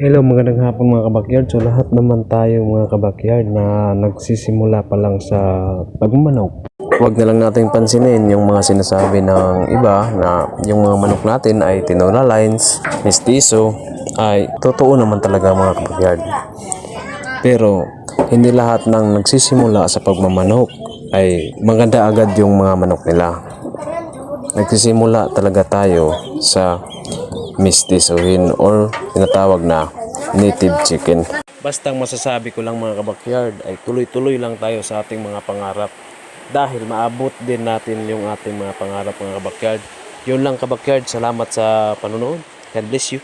Hello, magandang hapon mga kabakyard. So lahat naman tayo mga kabakyard na nagsisimula pa lang sa pagmamanok. Huwag na lang nating pansinin yung mga sinasabi ng iba na yung mga manok natin ay tinola lines, mestizo, ay totoo naman talaga mga kabakyard. Pero hindi lahat ng nagsisimula sa pagmamanok ay maganda agad yung mga manok nila. Nagsisimula talaga tayo sa mestizohin or tinatawag na native chicken. Bastang masasabi ko lang mga kabakyard ay tuloy-tuloy lang tayo sa ating mga pangarap dahil maabot din natin yung ating mga pangarap mga kabakyard. Yun lang kabakyard, salamat sa panonood. God bless you.